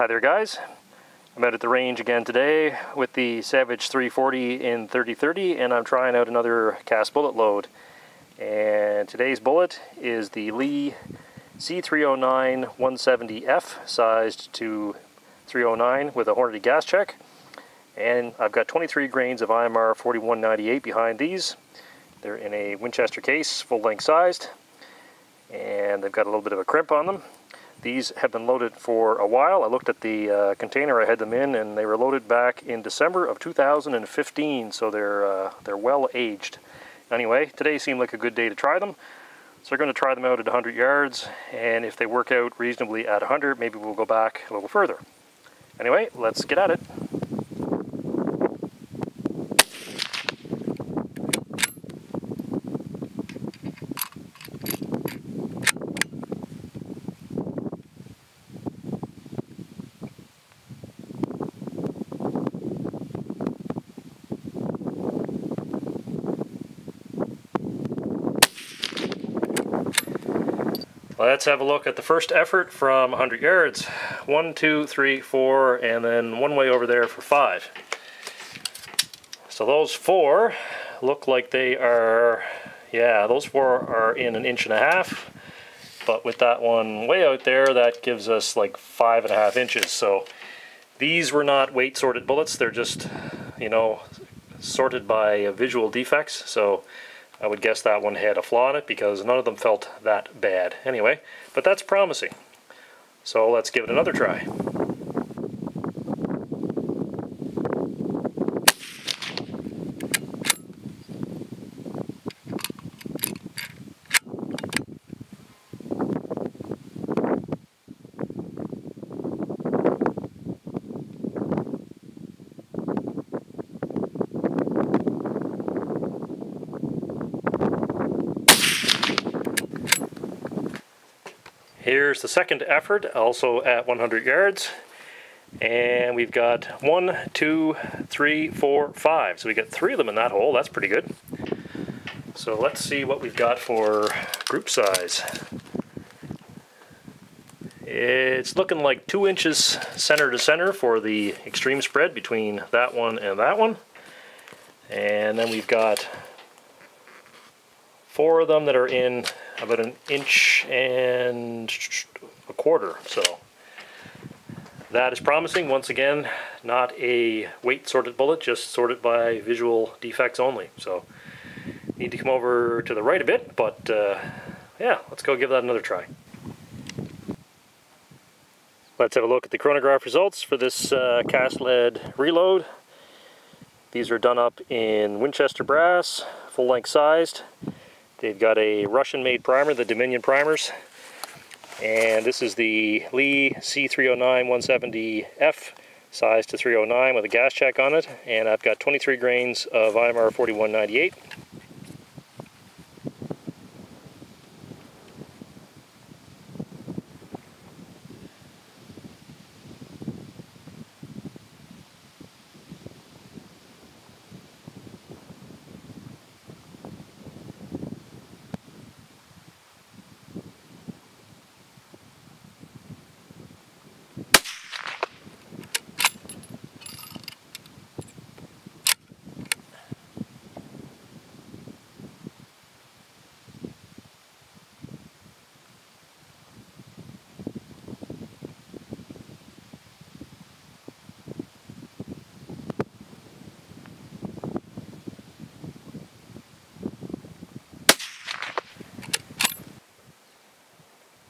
Hi there guys, I'm out at the range again today with the Savage 340 in 30-30 and I'm trying out another cast bullet load. And today's bullet is the Lee C309-170-F sized to 309 with a Hornady gas check. And I've got 23 grains of IMR 4198 behind these. They're in a Winchester case, full length sized, and they've got a little bit of a crimp on them. These have been loaded for a while. I looked at the container I had them in, and they were loaded back in December of 2015, so they're well aged. Anyway, today seemed like a good day to try them, so we're going to try them out at 100 yards, and if they work out reasonably at 100, maybe we'll go back a little further. Anyway, let's get at it. Let's have a look at the first effort from 100 yards. 1, 2, 3, 4, and then one way over there for 5. So those 4 look like they are, yeah, those 4 are in 1.5 inches. But with that one way out there, that gives us like 5.5 inches. So these were not weight sorted bullets. They're just, you know, sorted by visual defects. So I would guess that one had a flaw in it because none of them felt that bad. Anyway, but that's promising. So let's give it another try. Here's the second effort, also at 100 yards, and we've got 1, 2, 3, 4, 5. So we got 3 of them in that hole. That's pretty good. So let's see what we've got for group size. It's looking like 2 inches center to center for the extreme spread between that one and that one. And then we've got 4 of them that are in about 1.25 inches. So that is promising. Once again, not a weight sorted bullet, just sorted by visual defects only. So need to come over to the right a bit, but yeah, let's go give that another try. Let's have a look at the chronograph results for this cast lead reload. These are done up in Winchester brass, full length sized. They've got a Russian-made primer, the Dominion primers, and this is the Lee C309-170-F, size to 309 with a gas check on it, and I've got 23 grains of IMR 4198.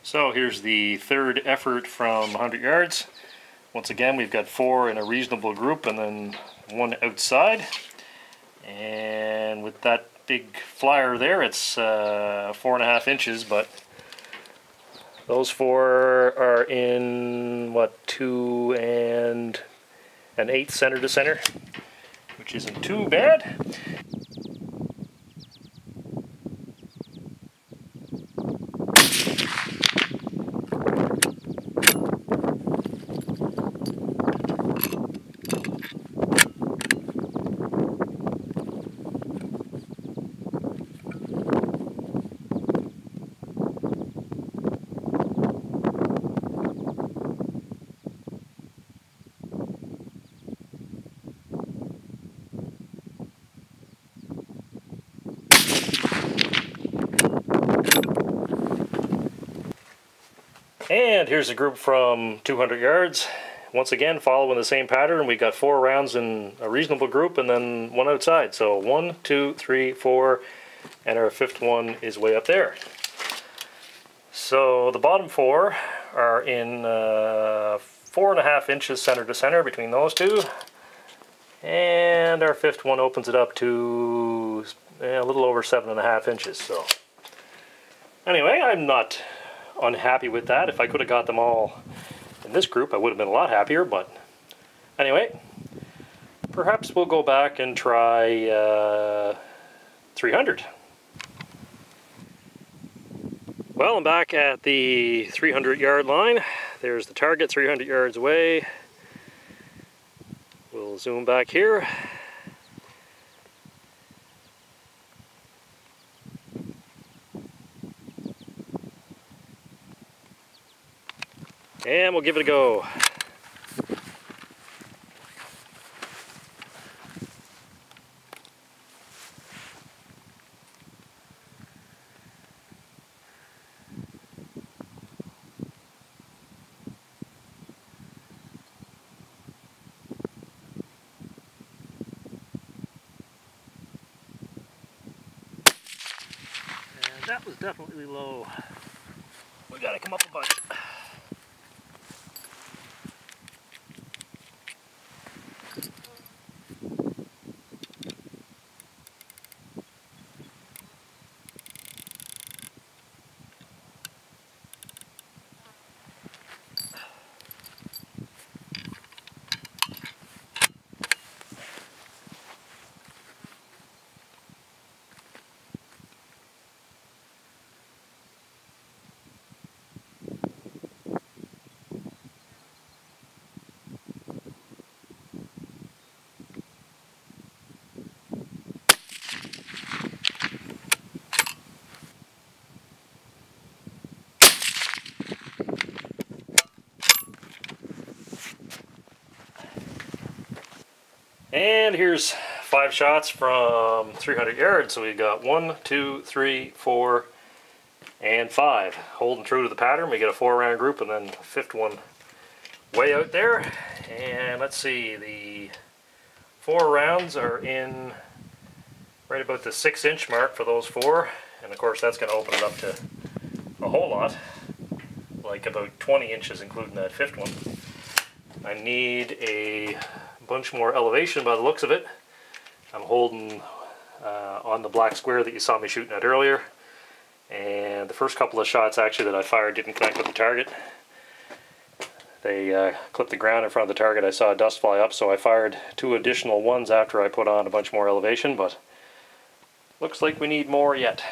So here's the third effort from 100 yards. Once again, we've got 4 in a reasonable group and then 1 outside. And with that big flyer there, it's 4.5 inches, but those 4 are in, what, 2 1/8 center to center, which isn't too bad. And here's a group from 200 yards. Once again, following the same pattern. We got 4 rounds in a reasonable group and then 1 outside. So 1, 2, 3, 4, and our 5th one is way up there. So the bottom 4 are in 4.5 inches center to center between those two. And our 5th one opens it up to a little over 7.5 inches. So anyway, I'm not unhappy with that. If I could have got them all in this group, I would have been a lot happier, but anyway, perhaps we'll go back and try 300. Well, I'm back at the 300 yard line. There's the target 300 yards away. We'll zoom back here. And we'll give it a go. And that was definitely low. We gotta come up a bunch. And here's 5 shots from 300 yards. So we got 1, 2, 3, 4, and 5. Holding true to the pattern, we get a 4 round group and then the 5th one way out there. And let's see, the 4 rounds are in right about the 6 inch mark for those 4. And of course that's going to open it up to a whole lot, like about 20 inches including that 5th one. I need a bunch more elevation by the looks of it. I'm holding on the black square that you saw me shooting at earlier, and the first couple of shots actually that I fired didn't connect with the target. They clipped the ground in front of the target. I saw dust fly up, so I fired 2 additional ones after I put on a bunch more elevation, but looks like we need more yet.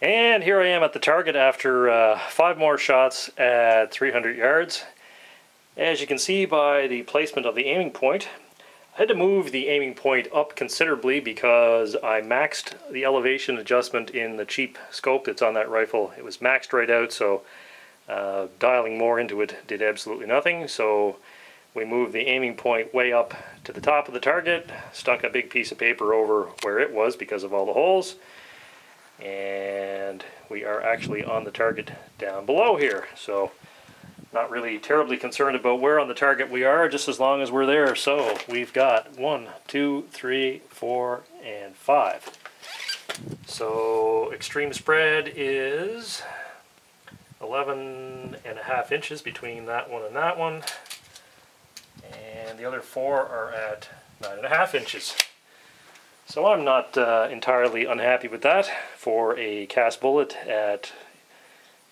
And here I am at the target after 5 more shots at 300 yards. As you can see by the placement of the aiming point, I had to move the aiming point up considerably because I maxed the elevation adjustment in the cheap scope that's on that rifle. It was maxed right out, so dialing more into it did absolutely nothing. So we moved the aiming point way up to the top of the target, stuck a big piece of paper over where it was because of all the holes, and we are actually on the target down below here. So not really terribly concerned about where on the target we are, just as long as we're there. So we've got 1, 2, 3, 4, and 5. So extreme spread is 11.5 inches between that one and that one, and the other 4 are at 9.5 inches. So I'm not entirely unhappy with that for a cast bullet at,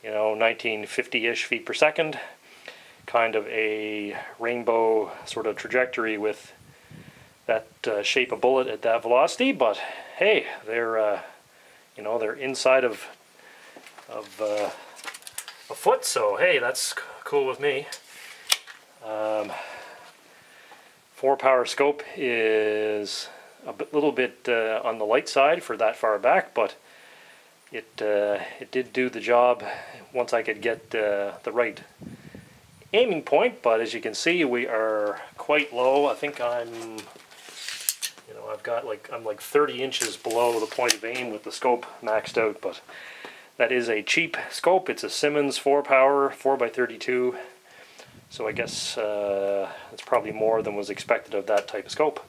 1950-ish feet per second. Kind of a rainbow sort of trajectory with that shape of bullet at that velocity, but hey, they're they're inside of a foot, so hey, that's cool with me. 4-power scope is a little bit on the light side for that far back, but it did do the job once I could get the right aiming point. But as you can see, we are quite low. I think I'm I'm like 30 inches below the point of aim with the scope maxed out, but that is a cheap scope. It's a Simmons 4-power 4x32, so I guess it's probably more than was expected of that type of scope.